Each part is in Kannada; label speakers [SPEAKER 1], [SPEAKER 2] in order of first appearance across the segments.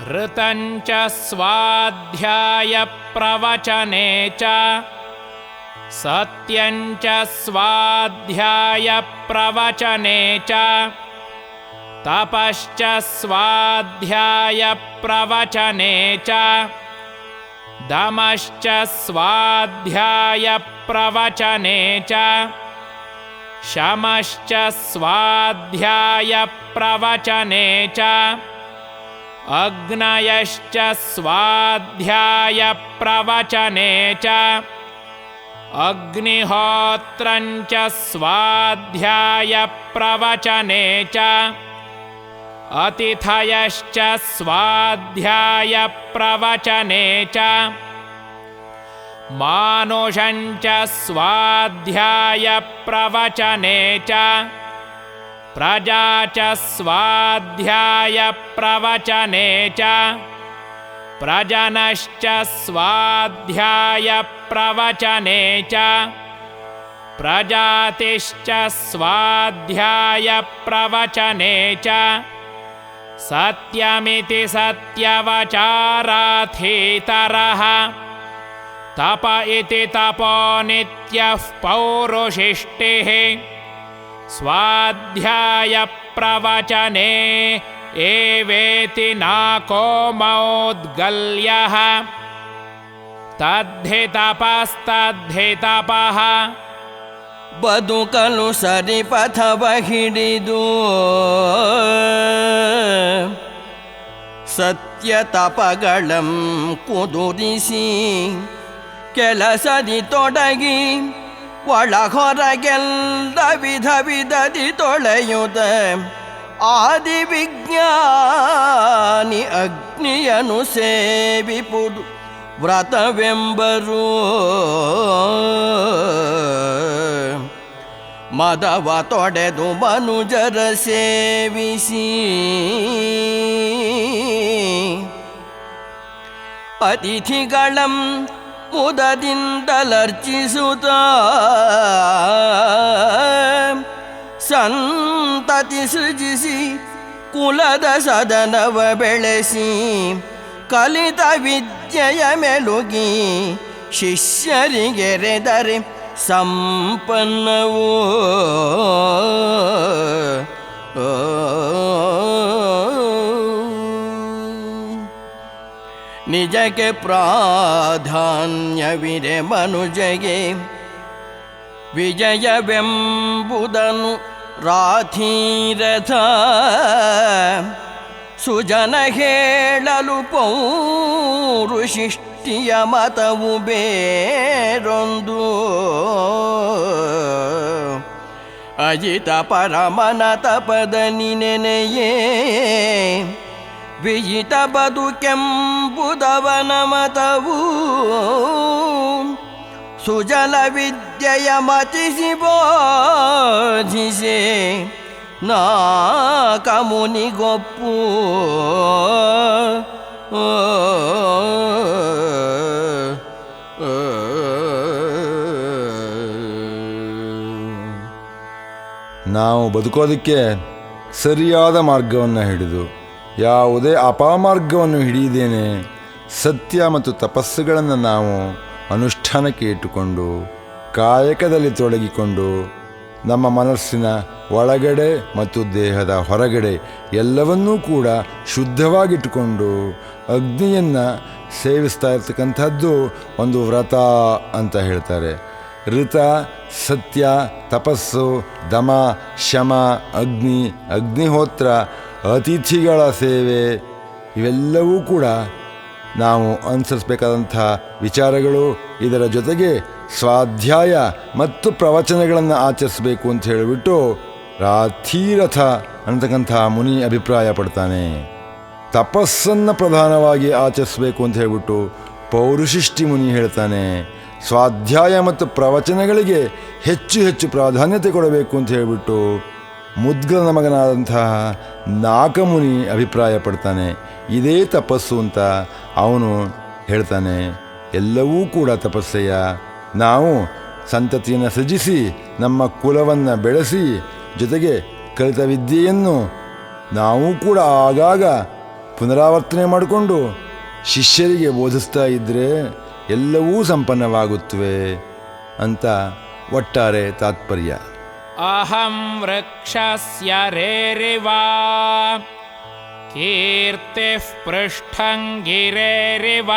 [SPEAKER 1] ಋತಂಚ ಸ್ವಾಧ್ಯಾಯ ಪ್ರವಚನೆ ಚ ಸತ್ಯಂಚ ಸ್ವಾಧ್ಯಾಯ ಪ್ರವಚನೆ ಚ ತಪಶ್ಚ ಸ್ವಾಧ್ಯಾಯ ಪ್ರವಚನೆ ಚ ದಮಶ್ಚ ಸ್ವಾಧ್ಯಾಯ ಪ್ರವಚನೆ ಚ ಶಮಶ್ಚ ಸ್ವಾಧ್ಯಾಯ ಪ್ರವಚನೆ ಚ ಅಗ್ನಯಶ್ಚ ಸ್ವಾಧ್ಯಾಯ ಪ್ರವಚನೆ ಚ ಅಗ್ನಿಹೋತ್ರಂಚ ಸ್ವಾಧ್ಯಾಯ ಪ್ರವಚನೆ ಚ ಅತಿಥಯಶ್ಚ ಸ್ವಾಧ್ಯಾಯ ಪ್ರವಚನೆ ಚ ಮಾನುಷಂಚ ಸ್ವಾಧ್ಯಾಯ ಪ್ರವಚನೆ ಚ ಪ್ರಜಾ ಚ ಸ್ವಾಧ್ಯಾಯ ಪ್ರವಚನೆ ಚ ಪ್ರಜನಶ್ಚ ಸ್ವಾಧ್ಯಾಯ ಪ್ರವಚನೆ ಚ ಪ್ರಜಾತಿಶ್ಚ ಸ್ವಾಧ್ಯಾಯ ಪ್ರವಚನೆ ಚ ಸತ್ಯಮಿತಿ ಸತ್ಯವಚಾರಾಥೀತರಃ ತಪ ಇತಿ ತಪೋ ನಿತ್ಯಃ ಪೌರುಷಿಷ್ಟಿಃ ಸ್ವಾಧ್ಯಾಯ ಪ್ರವಚನೆ ಏವೇತಿ ನಾಕೋ ಮೌದ್ಗಲ್ಯಃ ತದ್ಧಿ ತಪಸ್ತದ್ಧಿ ತಪಃ.
[SPEAKER 2] ಬದುಕಲು ಸರಿಪಥವ ಹಿಡಿದು ಸತ್ಯ ತಪಗಳಂ ಕುದುರಿಸಿ ಕೆಲಸದಿ ತೊಡಗಿ ಒಳ ಹೊರಗೆಲ್ಲ ವಿಧ ವಿಧದಿ ತೊಳೆಯುತ್ತ ಆದಿ ವಿಜ್ಞಾನಿ ಅಗ್ನಿಯನು ಸೇವಿಪುದು ವ್ರತವೆಂಬರು. ಮದವ ತೊಡೆದು ಮನುಜರ ಸೇವಿಸಿ ಅತಿಥಿಗಳಂ ಮುದದಿಂದಲರ್ಚಿಸುತ್ತ ಸಂತತಿ ಸೃಜಿಸಿ ಕುಲದ ಸದನವ ಬೆಳೆಸಿ ಕಲಿತ ವಿದ್ಯೆಯ ಮೆಲುಗಿ ಶಿಷ್ಯರಿಗೆರೆದರೆ ಸಂಪನ್ನವೋ. ನಿಜಕ್ಕೆ ಪ್ರಾಧಾನ್ಯವಿದೆ ಮನುಜಗೆ ವಿಜಯವೆಂಬುದನ್ನು ರಾಥೀರಥ ಸುಜನ ಹೇಳಲು ಪೌರುಷಿಷ್ಟಿಯ ಮತವು ಬೇರೊಂದು. ಅಜಿತ ಪರಮನ ತಪದ ನಿನೆನೆಯೇ ವಿಜಿತ ಬದುಕೆಂಬುದವನ ಮತವು. ಸುಜಲ ವಿದ್ಯೆಯ ಮತಿಸಿ ಬೋಧಿಸೆ ನಾಕ ಮುನಿಗೊಪ್ಪು.
[SPEAKER 3] ನಾವು ಬದುಕೋದಕ್ಕೆ ಸರಿಯಾದ ಮಾರ್ಗವನ್ನು ಹಿಡಿದು ಯಾವುದೇ ಅಪಮಾರ್ಗವನ್ನು ಹಿಡಿಯದೇನೆ ಸತ್ಯ ಮತ್ತು ತಪಸ್ಸುಗಳನ್ನು ನಾವು ಅನುಷ್ಠಾನಕ್ಕೆ ಇಟ್ಟುಕೊಂಡು ಕಾಯಕದಲ್ಲಿ ತೊಡಗಿಕೊಂಡು ನಮ್ಮ ಮನಸ್ಸಿನ ಒಳಗಡೆ ಮತ್ತು ದೇಹದ ಹೊರಗಡೆ ಎಲ್ಲವನ್ನೂ ಕೂಡ ಶುದ್ಧವಾಗಿಟ್ಟುಕೊಂಡು ಅಗ್ನಿಯನ್ನು ಸೇವಿಸ್ತಾ ಇರ್ತಕ್ಕಂಥದ್ದು ಒಂದು ವ್ರತ ಅಂತ ಹೇಳ್ತಾರೆ. ಋತ, ಸತ್ಯ, ತಪಸ್ಸು, ದಮ, ಶಮ, ಅಗ್ನಿ, ಅಗ್ನಿಹೋತ್ರ, ಅತಿಥಿಗಳ ಸೇವೆ ಇವೆಲ್ಲವೂ ಕೂಡ ನಾವು ಅನುಸರಿಸಬೇಕಾದಂಥ ವಿಚಾರಗಳು. ಇದರ ಜೊತೆಗೆ ಸ್ವಾಧ್ಯಾಯ ಮತ್ತು ಪ್ರವಚನಗಳನ್ನು ಆಚರಿಸಬೇಕು ಅಂತ ಹೇಳಿಬಿಟ್ಟು ರಾಥೀರಥ ಅಂತಕ್ಕಂಥ ಮುನಿ ಅಭಿಪ್ರಾಯ ಪಡ್ತಾನೆ. ತಪಸ್ಸನ್ನು ಪ್ರಧಾನವಾಗಿ ಆಚರಿಸಬೇಕು ಅಂತ ಹೇಳಿಬಿಟ್ಟು ಪೌರುಷಿಷ್ಟಿ ಮುನಿ ಹೇಳ್ತಾನೆ. ಸ್ವಾಧ್ಯಾಯ ಮತ್ತು ಪ್ರವಚನಗಳಿಗೆ ಹೆಚ್ಚು ಹೆಚ್ಚು ಪ್ರಾಧಾನ್ಯತೆ ಕೊಡಬೇಕು ಅಂತ ಹೇಳಿಬಿಟ್ಟು ಮುದ್ಗಲನ ಮಗನಾದಂತಹ ನಾಕಮುನಿ ಅಭಿಪ್ರಾಯ ಪಡ್ತಾನೆ. ಇದೇ ತಪಸ್ಸು ಅಂತ ಅವನು ಹೇಳ್ತಾನೆ. ಎಲ್ಲವೂ ಕೂಡ ತಪಸ್ಸೆಯ. ನಾವು ಸಂತತಿಯನ್ನು ಸೃಜಿಸಿ ನಮ್ಮ ಕುಲವನ್ನು ಬೆಳೆಸಿ ಜೊತೆಗೆ ಕಲಿತ ವಿದ್ಯೆಯನ್ನು ನಾವು ಕೂಡ ಆಗಾಗ ಪುನರಾವರ್ತನೆ ಮಾಡಿಕೊಂಡು ಶಿಷ್ಯರಿಗೆ ಬೋಧಿಸ್ತಾ ಇದ್ದರೆ ಎಲ್ಲವೂ ಸಂಪನ್ನವಾಗುತ್ತವೆ ಅಂತ ಒಟ್ಟಾರೆ ತಾತ್ಪರ್ಯ.
[SPEAKER 1] ಅಹಂ ವೃಕ್ಷಸ್ಯ ರೇರಿವ ಕೀರ್ತಿಃ ಪೃಷ್ಠಂ ಗಿರೇರಿವ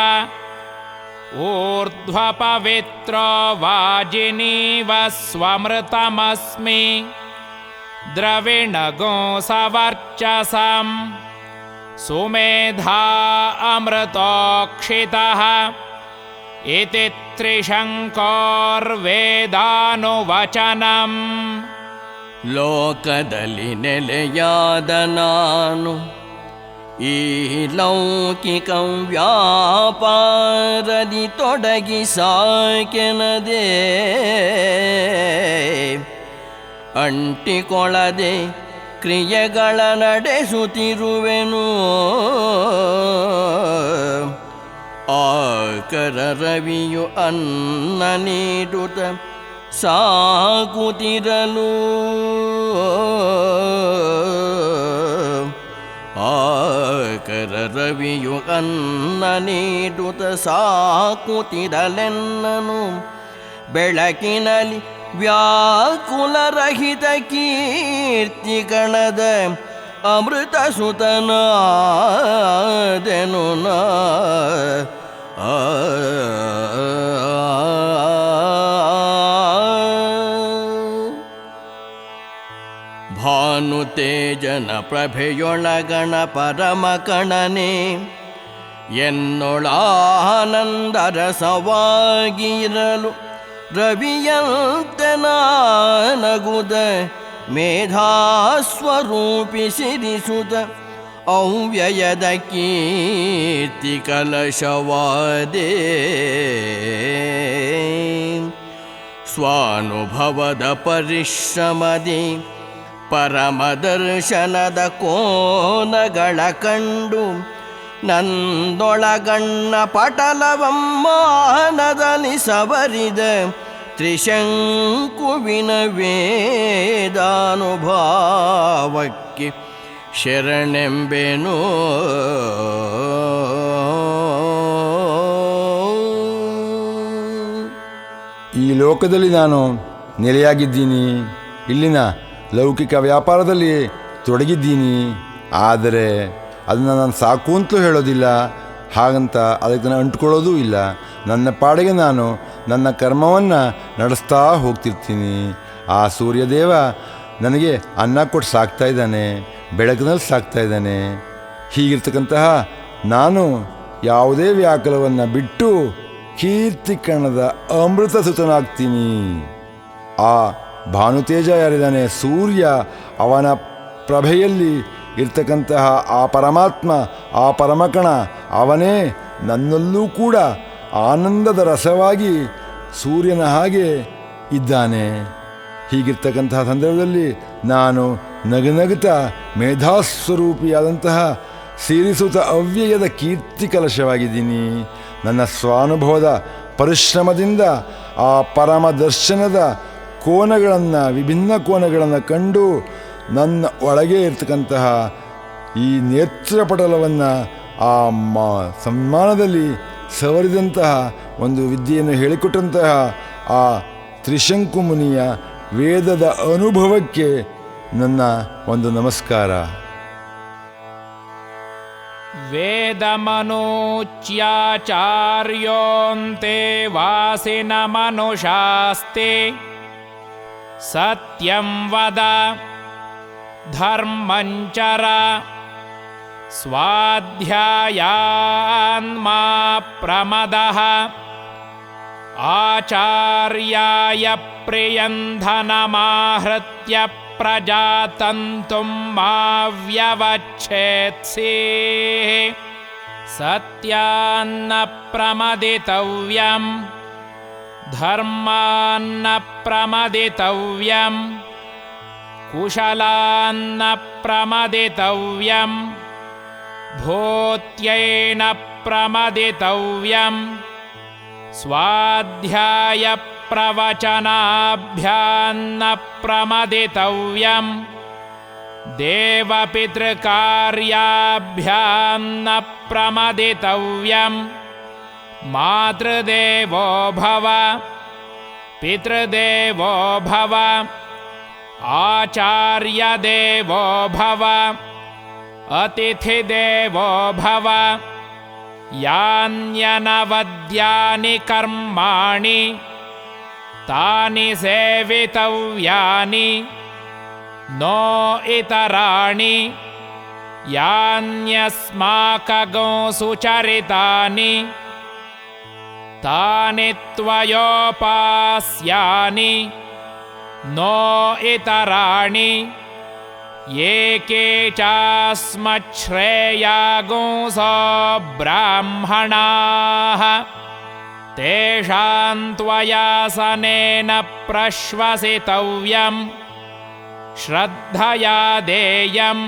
[SPEAKER 1] ಊರ್ಧ್ವ ಪವಿತ್ರೋ ವಾಜಿನೀವ ಸ್ವಮೃತಮಸ್ಮಿ ದ್ರವಿಣಗೋ ಸವರ್ಚಸಂ ಸುಮೇಧಾ ಅಮೃತೋಕ್ಷಿತಃ ಇತಿ ತ್ರಿಶಂಕೋರ್ವೇದಾನುವಚನಂ.
[SPEAKER 2] ಲೋಕದಲ್ಲಿ ನೆಲೆಯಾದ ನಾನು ಈ ಲೌಕಿಕ ವ್ಯಾಪಾರದಿ ತೊಡಗಿ ಸಾಕೆನದೆ ಅಂಟಿಕೊಳ್ಳದೆ ಕ್ರಿಯೆಗಳ ನಡೆಸುತ್ತಿರುವೆನು. ಆಕರ ರವಿಯು ಅನ್ನ ನೀಡುತ್ತ ಸಾಕುತ್ತಿರಲು ಆಕರ ರವಿಯು ಅನ್ನ ನೀಡುತ್ತ ಸಾಕುತ್ತಿರಲೆನ್ನನು ಬೆಳಕಿನಲ್ಲಿ ವ್ಯಾಕುಲರಹಿತ ಕೀರ್ತಿ ಗಣದ ಅಮೃತ ಸುತನಾದೆನು ನಾ. ಭಾನು ತೇಜನ ಪ್ರಭೆಯೊಳಗಣ ಪರಮ ಕಣನೆ ಎನ್ನೊಳಾನಂದರಸವಾಗಿರಲು ರವಿಯಂತೆ ನಗುದ ಮೇಧಾಸ್ವರೂಪಿ ಸಿರಿಸುತ ಅವ್ಯಯದ ಕೀರ್ತಿ ಕಲಶವಾದೆ. ಸ್ವಾನುಭವದ ಪರಿಶ್ರಮದಿ ಪರಮದರ್ಶನದ ಕೋನಗಳ ಕಂಡು ನಂದೊಳಗಣ್ಣ ಪಟಲವಮ್ಮಾನದಲ್ಲಿ ಸವರಿದ ತ್ರಿಶಂಕುವಿನ ವೇದಾನುಭಾವಕ್ಕೆ ಶರಣೆಂಬೆನು.
[SPEAKER 3] ಈ ಲೋಕದಲ್ಲಿ ನಾನು ನೆಲೆಯಾಗಿದ್ದೀನಿ, ಇಲ್ಲಿನ ಲೌಕಿಕ ವ್ಯಾಪಾರದಲ್ಲಿ ತೊಡಗಿದ್ದೀನಿ. ಆದರೆ ಅದನ್ನು ನಾನು ಸಾಕು ಅಂತಲೂ ಹೇಳೋದಿಲ್ಲ, ಹಾಗಂತ ಅದಕ್ಕೆ ನಾನು ಅಂಟ್ಕೊಳ್ಳೋದೂ ಇಲ್ಲ. ನನ್ನ ಪಾಡಿಗೆ ನಾನು ನನ್ನ ಕರ್ಮವನ್ನು ನಡೆಸ್ತಾ ಹೋಗ್ತಿರ್ತೀನಿ. ಆ ಸೂರ್ಯದೇವ ನನಗೆ ಅನ್ನ ಕೊಟ್ಟು ಸಾಕ್ತಾ ಇದ್ದಾನೆ, ಬೆಳಕಿನಲ್ಲಿ ಸಾಕ್ತಾ ಇದ್ದಾನೆ. ಹೀಗಿರ್ತಕ್ಕಂತಹ ನಾನು ಯಾವುದೇ ವ್ಯಾಕುಲವನ್ನು ಬಿಟ್ಟು ಕೀರ್ತಿಕಣದ ಅಮೃತ ಸುತನಾಗ್ತೀನಿ. ಆ ಭಾನುತೇಜ ಯಾರಿದ್ದಾನೆ, ಸೂರ್ಯ, ಅವನ ಪ್ರಭೆಯಲ್ಲಿ ಇರ್ತಕ್ಕಂತಹ ಆ ಪರಮಾತ್ಮ, ಆ ಪರಮಕಣ, ಅವನೇ ನನ್ನಲ್ಲೂ ಕೂಡ ಆನಂದದ ರಸವಾಗಿ ಸೂರ್ಯನ ಹಾಗೆ ಇದ್ದಾನೆ. ಹೀಗಿರ್ತಕ್ಕಂತಹ ಸಂದರ್ಭದಲ್ಲಿ ನಾನು ನಗುನಗುತ್ತಾ ಮೇಧಾಸ್ವರೂಪಿಯಾದಂತಹ ಸೇರಿಸುತ್ತ ಅವ್ಯಯದ ಕೀರ್ತಿ ಕಲಶವಾಗಿದ್ದೀನಿ. ನನ್ನ ಸ್ವಾನುಭವದ ಪರಿಶ್ರಮದಿಂದ ಆ ಪರಮ ದರ್ಶನದ ಕೋನಗಳನ್ನು, ವಿಭಿನ್ನ ಕೋನಗಳನ್ನು ಕಂಡು ನನ್ನ ಒಳಗೆ ಇರ್ತಕ್ಕಂತಹ ಈ ನೇತ್ರಪಟಲವನ್ನು ಆ ಸನ್ಮಾನದಲ್ಲಿ ಸವರಿದಂತಹ ಒಂದು ವಿದ್ಯೆಯನ್ನು ಹೇಳಿಕೊಟ್ಟಂತಹ ಆ ತ್ರಿಶಂಕು ಮುನಿಯ ವೇದದ ಅನುಭವಕ್ಕೆ ನನ್ನ ಒಂದು ನಮಸ್ಕಾರ.
[SPEAKER 1] ವೇದಮನೋಚ್ಯಾಚಾರ್ಯೋಂತೆ ವಾಸಿನ ಮನುಷಾಸ್ತೆ ಸತ್ಯಂ ವದ ಧರ್ಮಂಚರ ಸ್ವಾಧ್ಯಾಯಾನ್ಮಾ ಪ್ರಮದಃ ಆಚಾರ್ಯಾಯ ಪ್ರಿಯಂಧನಮಾಹೃತ್ಯ ಪ್ರಜಾತಂತುಂ ಮಾ ವ್ಯವಚ್ಛೇತ್ಸಿ ಸತ್ಯಾನ್ನ ಪ್ರಮದಿತವ್ಯಂ ಧರ್ಮಾನ್ನ ಪ್ರಮದಿತವ್ಯಂ ಕುಶಲಾನ್ನ ಪ್ರಮದಿತವ್ಯಂ ಭೂತ್ಯೈನ ಪ್ರಮದಿತವ್ಯಂ ಸ್ವಾಧ್ಯಾಯ ಪ್ರವಚನಾಭ್ಯಾನ್ನ ಪ್ರಮದಿತವ್ಯಂ देवपितृकार्याभ्यां न प्रमदितव्यम् मातृदेवो भव पितृदेवो भव आचार्यदेवो भव अतिथिदेवो भव यान्यनवद्यानि कर्माणि तानि सेवितव्यानि नो इतराणि यान्यस्माकगो सुचरितानि तानि त्वयोपास्यानि नो इतराणि ये के चास्मच्छ्रेयागुंसो ब्राह्मणाः तेषां त्वयासनेन प्रश्वसितव्यम् श्रद्धया देयम्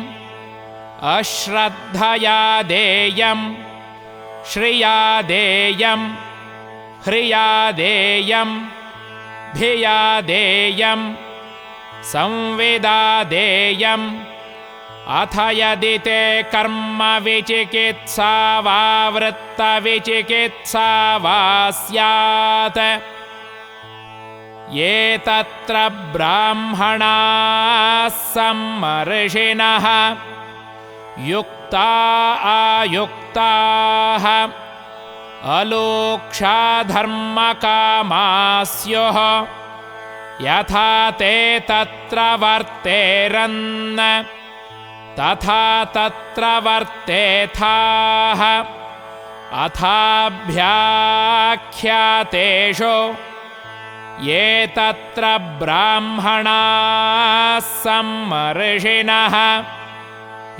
[SPEAKER 1] अश्रद्धया देयम् श्रिया देयम् ह्रिया देयम् धिया देयम् संविदा देयम् अथ यदि ते कर्म विचिकित्सा वा वृत्तविचिकित्सा वा स्यात् ये तत्र ब्राह्मणाः सम्मर्षिणः युक्ता आयुक्ताः अलोक्षा धर्मकामाः यथा ते तत्र वर्तेरन् तथा तत्र वर्तेथाः अथाभ्याख्यातेषु ये तत्र ब्राह्मणाः सम्मर्षिणः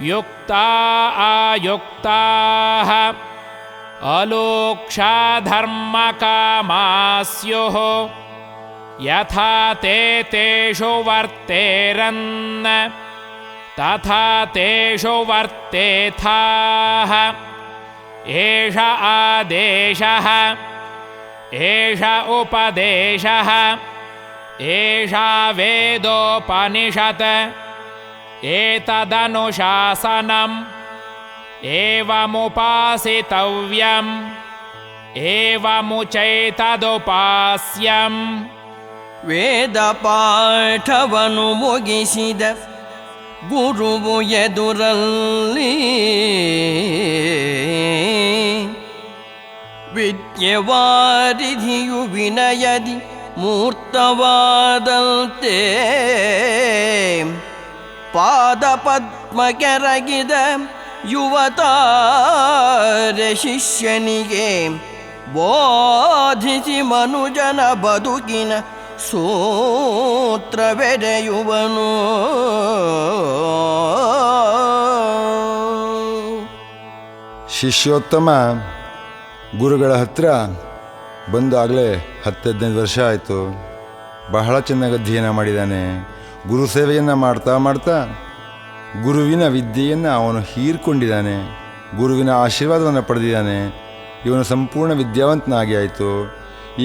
[SPEAKER 1] युक्ता आयुक्ताः अलोक्षा धर्मकामाः यथा ते तेषु वर्तेरन् तथा तेषु वर्तेथाः एष आदेशः एष उपदेशः एषा वेदोपनिषत् एतदनुशासनम् एवमुपासितव्यम् एवमुचैतदुपास्यम्
[SPEAKER 2] ವೇದ ಪಾಠವನು ಮುಗಿಸಿದ ಗುರುವು ಎದುರಲ್ಲಿ ವಿದ್ಯೆವಾರಿಧಿಯು ವಿನಯದಿ ಮೂರ್ತವಾದಂತೆ ಪಾದ ಪದ್ಮ ಕೆರಗಿದ ಯುವತಾರ ಶಿಷ್ಯನಿಗೆ ಬೋಧಿಸಿ ಮನುಜನ ಬದುಕಿನ ಸೂತ್ರವೆರೆಯುವನು.
[SPEAKER 3] ಶಿಷ್ಯೋತ್ತಮ ಗುರುಗಳ ಹತ್ರ ಬಂದಾಗಲೇ 10-15 ವರ್ಷ ಆಯಿತು. ಬಹಳ ಚೆನ್ನಾಗಿ ಅಧ್ಯಯನ ಮಾಡಿದ್ದಾನೆ. ಗುರು ಸೇವೆಯನ್ನು ಮಾಡ್ತಾ ಮಾಡ್ತಾ ಗುರುವಿನ ವಿದ್ಯೆಯನ್ನು ಅವನು ಹೀರ್ಕೊಂಡಿದ್ದಾನೆ. ಗುರುವಿನ ಆಶೀರ್ವಾದವನ್ನು ಪಡೆದಿದ್ದಾನೆ. ಇವನು ಸಂಪೂರ್ಣ ವಿದ್ಯಾವಂತನಾಗಿ ಆಯಿತು.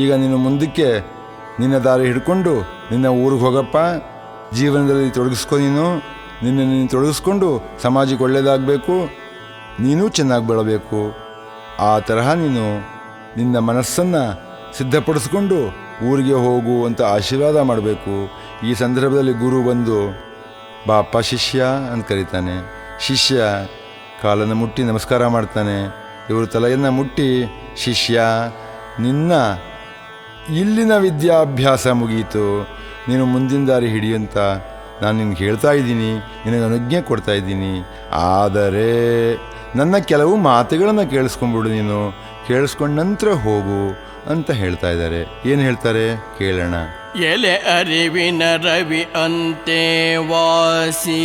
[SPEAKER 3] ಈಗ ನೀನು ಮುಂದಕ್ಕೆ ನಿನ್ನ ದಾರಿ ಹಿಡ್ಕೊಂಡು ನಿನ್ನ ಊರಿಗೆ ಹೋಗಪ್ಪ, ಜೀವನದಲ್ಲಿ ತೊಡಗಿಸ್ಕೊ. ನೀನು ತೊಡಗಿಸ್ಕೊಂಡು ಸಮಾಜಕ್ಕೆ ಒಳ್ಳೆಯದಾಗಬೇಕು, ನೀನೂ ಚೆನ್ನಾಗಿ ಬೆಳಬೇಕು. ಆ ತರಹ ನೀನು ನಿನ್ನ ಮನಸ್ಸನ್ನು ಸಿದ್ಧಪಡಿಸ್ಕೊಂಡು ಊರಿಗೆ ಹೋಗು ಅಂತ ಆಶೀರ್ವಾದ ಮಾಡಬೇಕು. ಈ ಸಂದರ್ಭದಲ್ಲಿ ಗುರು ಬಂದು ಬಾಪ ಶಿಷ್ಯ ಅಂತ ಕರೀತಾನೆ. ಶಿಷ್ಯ ಕಾಲನ್ನು ಮುಟ್ಟಿ ನಮಸ್ಕಾರ ಮಾಡ್ತಾನೆ. ಇವರು ತಲೆಯನ್ನು ಮುಟ್ಟಿ, ಶಿಷ್ಯ ನಿನ್ನ ಇಲ್ಲಿನ ವಿದ್ಯಾಭ್ಯಾಸ ಮುಗಿಯಿತು, ನೀನು ಮುಂದಿನ ದಾರಿ ಹಿಡಿಯಂತ ನಾನು ನಿನಗೆ ಹೇಳ್ತಾ ಇದ್ದೀನಿ, ನಿನಗೆ ಅನುಜ್ಞೆ ಕೊಡ್ತಾ ಇದ್ದೀನಿ. ಆದರೆ ನನ್ನ ಕೆಲವು ಮಾತುಗಳನ್ನು ಕೇಳಿಸ್ಕೊಂಡ್ಬಿಡು, ನೀನು ಕೇಳಿಸ್ಕೊಂಡ ನಂತರ ಹೋಗು ಅಂತ ಹೇಳ್ತಾ ಇದ್ದಾರೆ. ಏನು ಹೇಳ್ತಾರೆ ಕೇಳೋಣ.
[SPEAKER 2] ಎಲೆ ಅರಿವಿನ ರವಿ ಅಂತೆ ವಾಸಿ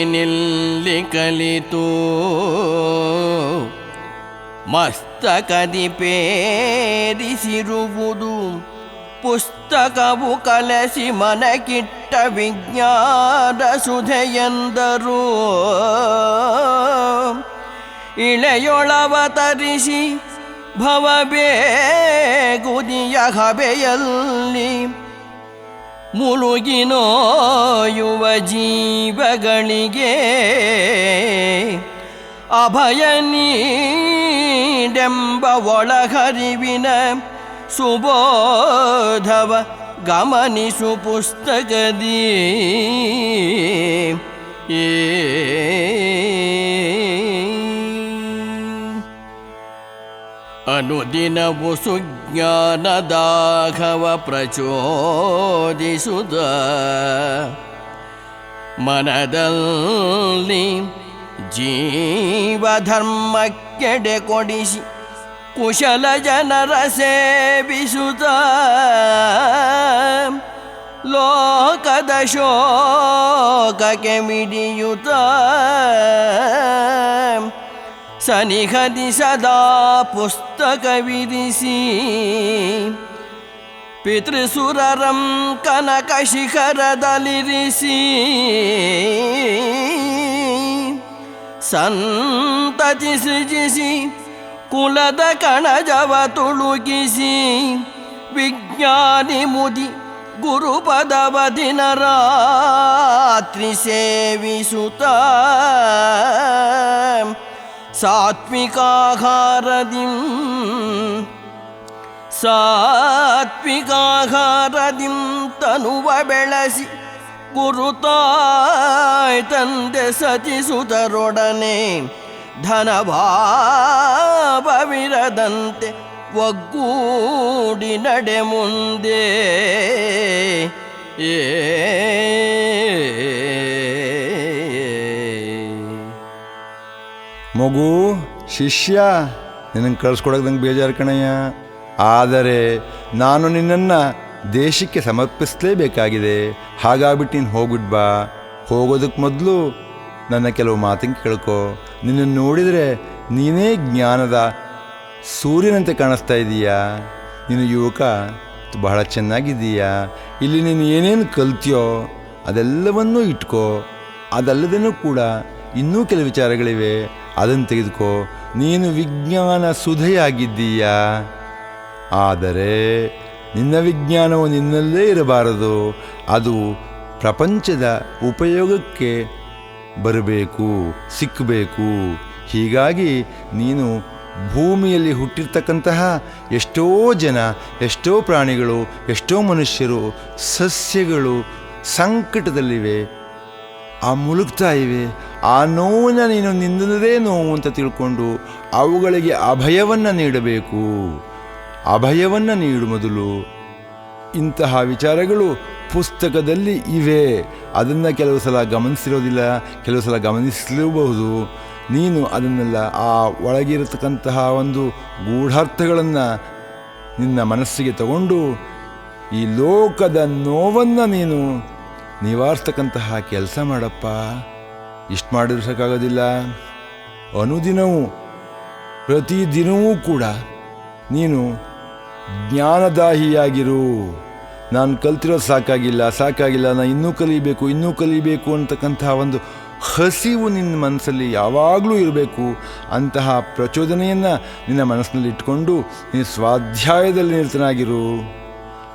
[SPEAKER 2] ನೀನಿಲ್ಲಿ ಕಲಿತು ಮಸ್ತಕದಿ ಪೇರಿಸಿರುವುದು ಪುಸ್ತಕವು ಕಲಸಿ ಮನಕಿಟ್ಟ ವಿಜ್ಞಾನ ಸುಧೆಯೆಂದರು. ಇಳೆಯೊಳವತರಿಸಿ ಭವಬೇಗುದಿಯ ಹಬೆಯಲ್ಲಿ ಮುಳುಗಿನೋಯುವ ಜೀವಗಳಿಗೆ ಅಭಯ ನೀಡೆಂಬ ಒಳಹರಿವಿನ ಸುಬೋಧವ ಗಮನಿಸು ಪುಸ್ತಕದಿ. ಅನುದಿನವು ಸುಜ್ಞಾನದಾಘವ ಪ್ರಚೋದಿಸುತ್ತ ಮನದಲ್ಲಿ ಜೀವಧರ್ಮಕ್ಕೆಡೆ ಕೊಡಿಸಿ ಕುಶಲ ಜನರ ಸೇವಿಸುತ್ತ ಲೋಕದ ಶೋಕಕ್ಕೆ ಮಿಡಿಯುತ್ತ ಸನಿಹದಿ ಸದಾ ಪುಸ್ತಕವಿರಿಸಿ ಪಿತೃಸುರರಂ ಕನಕ ಶಿಖರದಲ್ಲಿರಿಸಿ ಸಂತತಿ ಸೃಜಿಸಿ ಕುಲದ ಕಣಜವ ತುಳುಕಿಸಿ ವಿಜ್ಞಾನಿ ಮುದಿ ಗುರುಪದವ ದಿನ ರಾತ್ರಿ ಸೇವಿಸುತ್ತ ಸಾತ್ವಿಕಾಹಾರದಿಂ ತನುವ ಬೆಳೆಸಿ ಗುರುತಾಯ್ ತಂದೆ ಸತಿಸುತರೊಡನೆ ಧನಭಾವವಿರದಂತೆ ಒಗ್ಗೂಡಿ ನಡೆ ಮುಂದೆ.
[SPEAKER 3] ಮಗು ಶಿಷ್ಯ ನಿನ್ನನ್ನು ಕಳಿಸ್ಕೊಡೋಕೆ ನಂಗೆ ಬೇಜಾರು ಕಣಯ್ಯ. ಆದರೆ ನಾನು ನಿನ್ನನ್ನು ದೇಶಕ್ಕೆ ಸಮರ್ಪಿಸಲೇಬೇಕಾಗಿದೆ. ಹಾಗಾಗ್ಬಿಟ್ಟು ನೀನು ಹೋಗ್ಬಿಟ್ಟು ಬಾ. ಹೋಗೋದಕ್ಕೆ ಮೊದಲು ನನ್ನ ಕೆಲವು ಮಾತನ್ನು ಕೇಳ್ಕೊ. ನಿನ್ನನ್ನು ನೋಡಿದರೆ ನೀನೇ ಜ್ಞಾನದ ಸೂರ್ಯನಂತೆ ಕಾಣಿಸ್ತಾ ಇದ್ದೀಯಾ. ನೀನು ಯುವಕ, ಬಹಳ ಚೆನ್ನಾಗಿದ್ದೀಯಾ. ಇಲ್ಲಿ ನೀನು ಏನೇನು ಕಲ್ತಿಯೋ ಅದೆಲ್ಲವನ್ನೂ ಇಟ್ಕೋ. ಅದಲ್ಲದೇನೂ ಕೂಡ ಇನ್ನೂ ಕೆಲವು ವಿಚಾರಗಳಿವೆ, ಅದನ್ನು ತೆಗೆದುಕೋ. ನೀನು ವಿಜ್ಞಾನ ಸುಧೆಯಾಗಿದ್ದೀಯಾ. ಆದರೆ ನಿನ್ನ ವಿಜ್ಞಾನವು ನಿನ್ನಲ್ಲೇ ಇರಬಾರದು. ಅದು ಪ್ರಪಂಚದ ಉಪಯೋಗಕ್ಕೆ ಬರಬೇಕು, ಸಿಕ್ಕಬೇಕು. ಹೀಗಾಗಿ ನೀನು ಭೂಮಿಯಲ್ಲಿ ಹುಟ್ಟಿರ್ತಕ್ಕಂತಹ ಎಷ್ಟೋ ಜನ, ಎಷ್ಟೋ ಪ್ರಾಣಿಗಳು, ಎಷ್ಟೋ ಮನುಷ್ಯರು, ಸಸ್ಯಗಳು ಸಂಕಟದಲ್ಲಿವೆ, ಆ ಮುಳುಗ್ತಾ ಇವೆ. ಆ ನೋವನ್ನು ನೀನು ನಿನ್ನದೇ ನೋವು ಅಂತ ತಿಳ್ಕೊಂಡು ಅವುಗಳಿಗೆ ಅಭಯವನ್ನು ನೀಡಬೇಕು. ಅಭಯವನ್ನು ನೀಡು ಮೊದಲು. ಇಂತಹ ವಿಚಾರಗಳು ಪುಸ್ತಕದಲ್ಲಿ ಇವೆ. ಅದನ್ನು ಕೆಲವು ಸಲ ಗಮನಿಸಿರೋದಿಲ್ಲ, ಕೆಲವು ಸಲ ಗಮನಿಸಲೂಬಹುದು. ನೀನು ಅದನ್ನೆಲ್ಲ ಆ ಒಳಗಿರತಕ್ಕಂತಹ ಒಂದು ಗೂಢಾರ್ಥಗಳನ್ನು ನಿನ್ನ ಮನಸ್ಸಿಗೆ ತಗೊಂಡು ಈ ಲೋಕದ ನೋವನ್ನು ನೀನು ನಿವಾರಿಸ್ತಕ್ಕಂತಹ ಕೆಲಸ ಮಾಡಪ್ಪ. ಇಷ್ಟು ಮಾಡಿದ್ರೆ ಸಾಕಾಗೋದಿಲ್ಲ. ಅನುದಿನವೂ ಪ್ರತಿದಿನವೂ ಕೂಡ ನೀನು ಜ್ಞಾನದಾಹಿಯಾಗಿರು. ನಾನು ಕಲ್ತಿರೋದು ಸಾಕಾಗಿಲ್ಲ, ನಾನು ಇನ್ನೂ ಕಲಿಬೇಕು ಅಂತಕ್ಕಂತಹ ಒಂದು ಹಸಿವು ನಿನ್ನ ಮನಸ್ಸಲ್ಲಿ ಯಾವಾಗಲೂ ಇರಬೇಕು. ಅಂತಹ ಪ್ರಚೋದನೆಯನ್ನು ನಿನ್ನ ಮನಸ್ಸಿನಲ್ಲಿ ಇಟ್ಕೊಂಡು ನೀನು ಸ್ವಾಧ್ಯಾಯದಲ್ಲಿ ನಿರತನಾಗಿರು.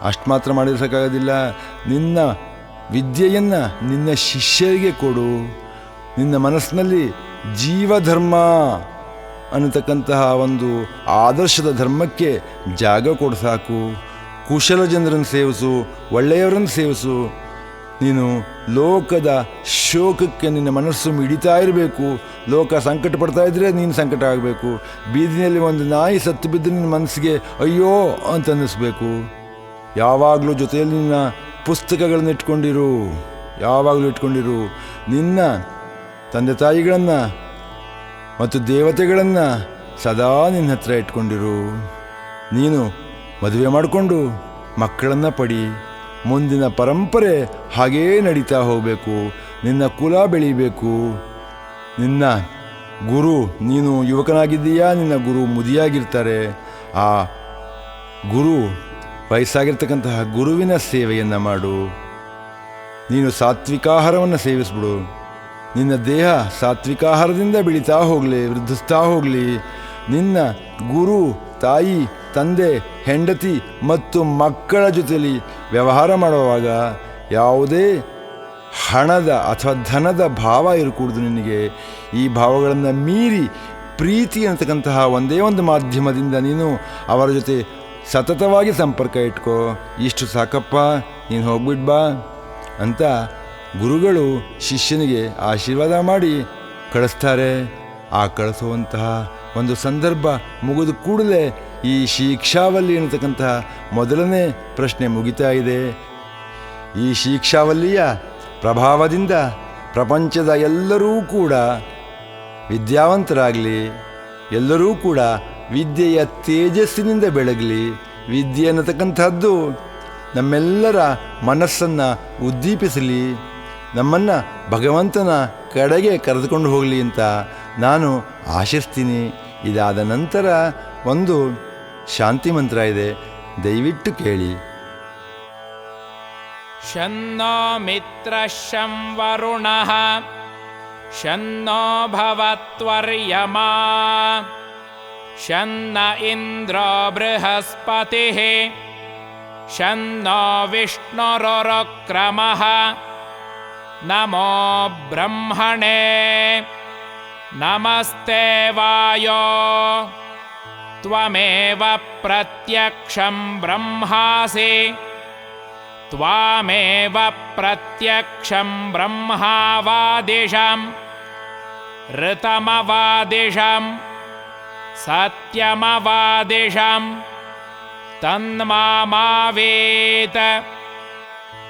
[SPEAKER 3] ಅಷ್ಟು ಮಾತ್ರ ಮಾಡಿದ್ರೆ ಸಾಕಾಗೋದಿಲ್ಲ. ನಿನ್ನ ವಿದ್ಯೆಯನ್ನು ನಿನ್ನ ಶಿಷ್ಯರಿಗೆ ಕೊಡು. ನಿನ್ನ ಮನಸ್ಸಿನಲ್ಲಿ ಜೀವಧರ್ಮ ಅನ್ನತಕ್ಕಂತಹ ಒಂದು ಆದರ್ಶದ ಧರ್ಮಕ್ಕೆ ಜಾಗ ಕೊಡು ಸಾಕು. ಕುಶಲ ಜನರನ್ನು ಸೇವಿಸು, ಒಳ್ಳೆಯವರನ್ನು ಸೇವಿಸು. ನೀನು ಲೋಕದ ಶೋಕಕ್ಕೆ ನಿನ್ನ ಮನಸ್ಸು ಮಿಡಿತಾ ಇರಬೇಕು. ಲೋಕ ಸಂಕಟ ಪಡ್ತಾ ಇದ್ದರೆ ನೀನು ಸಂಕಟ ಆಗಬೇಕು. ಬೀದಿನಲ್ಲಿ ಒಂದು ನಾಯಿ ಸತ್ತು ಬಿದ್ದು ನಿನ್ನ ಮನಸ್ಸಿಗೆ ಅಯ್ಯೋ ಅಂತ ಅನ್ನಿಸ್ಬೇಕು. ಯಾವಾಗಲೂ ಜೊತೆಯಲ್ಲಿ ನಿನ್ನ ಪುಸ್ತಕಗಳನ್ನು ಇಟ್ಕೊಂಡಿರು. ನಿನ್ನ ತಂದೆ ತಾಯಿಗಳನ್ನು ಮತ್ತು ದೇವತೆಗಳನ್ನು ಸದಾ ನಿನ್ನ ಹತ್ರ ಇಟ್ಕೊಂಡಿರು. ನೀನು ಮದುವೆ ಮಾಡಿಕೊಂಡು ಮಕ್ಕಳನ್ನು ಪಡಿ. ಮುಂದಿನ ಪರಂಪರೆ ಹಾಗೇ ನಡೀತಾ ಹೋಗಬೇಕು. ನಿನ್ನ ಕುಲ ಬೆಳೀಬೇಕು. ನಿನ್ನ ಗುರು, ನೀನು ಯುವಕನಾಗಿದ್ದೀಯಾ, ನಿನ್ನ ಗುರು ಮುದಿಯಾಗಿರ್ತಾರೆ. ಆ ಗುರು ವಯಸ್ಸಾಗಿರ್ತಕ್ಕಂತಹ ಗುರುವಿನ ಸೇವೆಯನ್ನು ಮಾಡು. ನೀನು ಸಾತ್ವಿಕಾಹಾರವನ್ನು ಸೇವಿಸ್ಬಿಡು. ನಿನ್ನ ದೇಹ ಸಾತ್ವಿಕಾಹಾರದಿಂದ ಬೆಳೀತಾ ಹೋಗಲಿ, ವೃದ್ಧಿಸ್ತಾ ಹೋಗಲಿ. ನಿನ್ನ ಗುರು, ತಾಯಿ, ತಂದೆ, ಹೆಂಡತಿ ಮತ್ತು ಮಕ್ಕಳ ಜೊತೆಯಲ್ಲಿ ವ್ಯವಹಾರ ಮಾಡುವಾಗ ಯಾವುದೇ ಹಣದ ಅಥವಾ ಧನದ ಭಾವ ಇರಕೂಡ್ದು ನಿನಗೆ. ಈ ಭಾವಗಳನ್ನು ಮೀರಿ ಪ್ರೀತಿ ಅಂತಕ್ಕಂತಹ ಒಂದೇ ಒಂದು ಮಾಧ್ಯಮದಿಂದ ನೀನು ಅವರ ಜೊತೆ ಸತತವಾಗಿ ಸಂಪರ್ಕ ಇಟ್ಕೋ. ಇಷ್ಟು ಸಾಕಪ್ಪ, ನೀನು ಹೋಗ್ಬಿಡ್ಬಾ ಅಂತ ಗುರುಗಳು ಶಿಷ್ಯನಿಗೆ ಆಶೀರ್ವಾದ ಮಾಡಿ ಕಳಿಸ್ತಾರೆ. ಆ ಕಳಿಸುವಂತಹ ಒಂದು ಸಂದರ್ಭ ಮುಗಿದ ಕೂಡಲೇ ಈ ಶಿಕ್ಷಾವಲ್ಲಿ ಅನ್ನತಕ್ಕಂತಹ ಮೊದಲನೇ ಪ್ರಶ್ನೆ ಮುಗಿತಾ ಇದೆ. ಈ ಶಿಕ್ಷಾವಲ್ಲಿಯ ಪ್ರಭಾವದಿಂದ ಪ್ರಪಂಚದ ಎಲ್ಲರೂ ಕೂಡ ವಿದ್ಯಾವಂತರಾಗಲಿ, ಎಲ್ಲರೂ ಕೂಡ ವಿದ್ಯೆಯ ತೇಜಸ್ಸಿನಿಂದ ಬೆಳಗಲಿ. ವಿದ್ಯೆ ಅನ್ನತಕ್ಕಂಥದ್ದು ನಮ್ಮೆಲ್ಲರ ಮನಸ್ಸನ್ನು ಉದ್ದೀಪಿಸಲಿ, ನಮ್ಮನ್ನು ಭಗವಂತನ ಕಡೆಗೆ ಕರೆದುಕೊಂಡು ಹೋಗಲಿ ಅಂತ ನಾನು ಆಶಿಸ್ತೀನಿ. ಇದಾದ ನಂತರ ಒಂದು ಶಾಂತಿ ಮಂತ್ರ ಇದೆ, ದಯವಿಟ್ಟು ಕೇಳಿ.
[SPEAKER 1] ಶನ್ನೋ ಮಿತ್ರಃ ಶಂ ವರುಣಃ ಶನ್ನೋ ಭವತ್ವರ್ಯಮಾ ಶನ್ನ ಇಂದ್ರೋ ಬೃಹಸ್ಪತಿಃ ಶನ್ನೋ ವಿಷ್ಣುರುರುಕ್ರಮಃ ನಮೋ ಬ್ರಹ್ಮಣೇ ನಮಸ್ತೆ ವಾಯೋ ತ್ವಮೇವ ಪ್ರತ್ಯಕ್ಷಂ ಬ್ರಹ್ಮಾಸಿ ತ್ವಾಮೇವ ಪ್ರತ್ಯಕ್ಷಂ ಬ್ರಹ್ಮಾವಾದಿಶಂ ಋತಮವಾದಿಶಂ ಸತ್ಯಮವಾದಿಶಂ ತನ್ಮಾಮಾವೇತ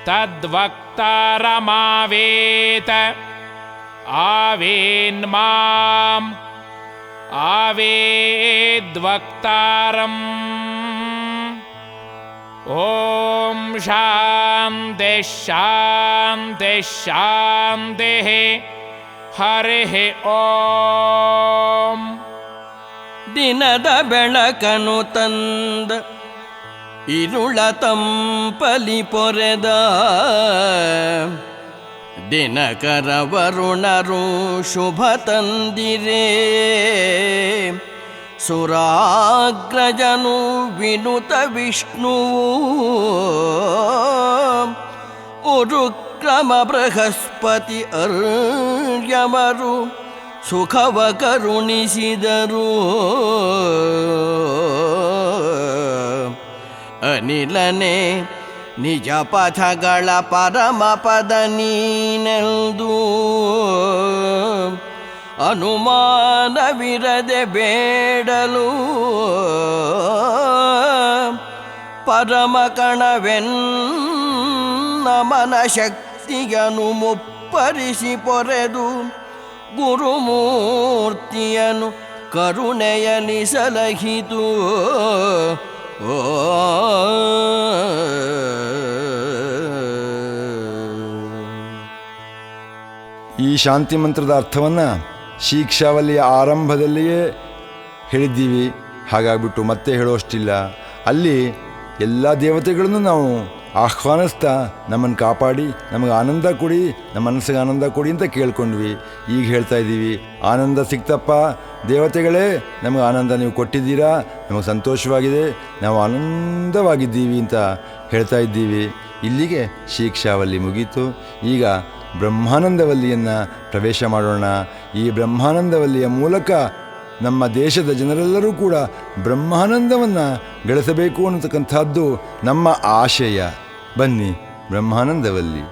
[SPEAKER 1] ತದ್ವಕ್ತಾರಮಾವೇತ ಆವೇನ್ಮಾಂ ಆವೇದ್ವಕ್ತಾರಂ. ಓಂ ಶಾಂತಿ ಶಾಂತಿ ಶಾಂತಿ. ಹರಿ ಓಂ.
[SPEAKER 2] ದಿನದ ಬೆಳಕನು ತಂದ ಇರುಳ ತಂಪಲಿ ಪೊರೆದ ದಿನಕರ ವರುಣರು ಶುಭ ತಂದಿರೇ. ಸುರಾಗ್ರಜನು ವಿನುತ ವಿಷ್ಣುವು ಉರುಕ್ರಮ ಬೃಹಸ್ಪತಿ ಅರ್ಯಮರು ಸುಖವ ಕರುಣಿಸಿದರು. ಅನಿಲನೆ ನಿಜ ಪಥಗಳ ಪರಮ ಪದ ನೀನೆಂದು ಅನುಮಾನವಿರದೆ ಬೇಡಲು ಪರಮ ಕಣವೆನ್ನ ಮನ ಶಕ್ತಿಯನು ಮುಪ್ಪರಿಸಿ ಪೊರೆದು ಗುರುಮೂರ್ತಿಯನು ಕರುಣೆಯಲಿ ಸಲಹಿತು.
[SPEAKER 3] ಈ ಶಾಂತಿ ಮಂತ್ರದ ಅರ್ಥವನ್ನು ಶಿಕ್ಷಾವಲ್ಲಿಯ ಆರಂಭದಲ್ಲಿಯೇ ಹೇಳಿದ್ದೀವಿ, ಹಾಗಾಗ್ಬಿಟ್ಟು ಮತ್ತೆ ಹೇಳೋಷ್ಟಿಲ್ಲ. ಅಲ್ಲಿ ಎಲ್ಲ ದೇವತೆಗಳನ್ನು ನಾವು ಆಹ್ವಾನಿಸ್ತಾ ನಮ್ಮನ್ನು ಕಾಪಾಡಿ ನಮಗೆ ಆನಂದ ಕೊಡಿ, ನಮ್ಮ ಮನಸ್ಸಿಗೆ ಆನಂದ ಕೊಡಿ ಅಂತ ಕೇಳ್ಕೊಂಡ್ವಿ. ಈಗ ಹೇಳ್ತಾ ಇದ್ದೀವಿ, ಆನಂದ ಸಿಕ್ತಪ್ಪ ದೇವತೆಗಳೇ, ನಮಗೆ ಆನಂದ ನೀವು ಕೊಟ್ಟಿದ್ದೀರಾ, ನಮಗೆ ಸಂತೋಷವಾಗಿದೆ, ನಾವು ಆನಂದವಾಗಿದ್ದೀವಿ ಅಂತ ಹೇಳ್ತಾ ಇದ್ದೀವಿ. ಇಲ್ಲಿಗೆ ಶಿಕ್ಷಾವಲ್ಲಿ ಮುಗೀತು. ಈಗ ಬ್ರಹ್ಮಾನಂದವಲ್ಲಿಯನ್ನು ಪ್ರವೇಶ ಮಾಡೋಣ. ಈ ಬ್ರಹ್ಮಾನಂದವಲ್ಲಿಯ ಮೂಲಕ ನಮ್ಮ ದೇಶದ ಜನರೆಲ್ಲರೂ ಕೂಡ ಬ್ರಹ್ಮಾನಂದವನ್ನು ಗಳಿಸಬೇಕು ಅನ್ನತಕ್ಕಂಥದ್ದು ನಮ್ಮ ಆಶಯ. ಬನ್ನಿ ಬ್ರಹ್ಮಾನಂದವಲ್ಲಿ.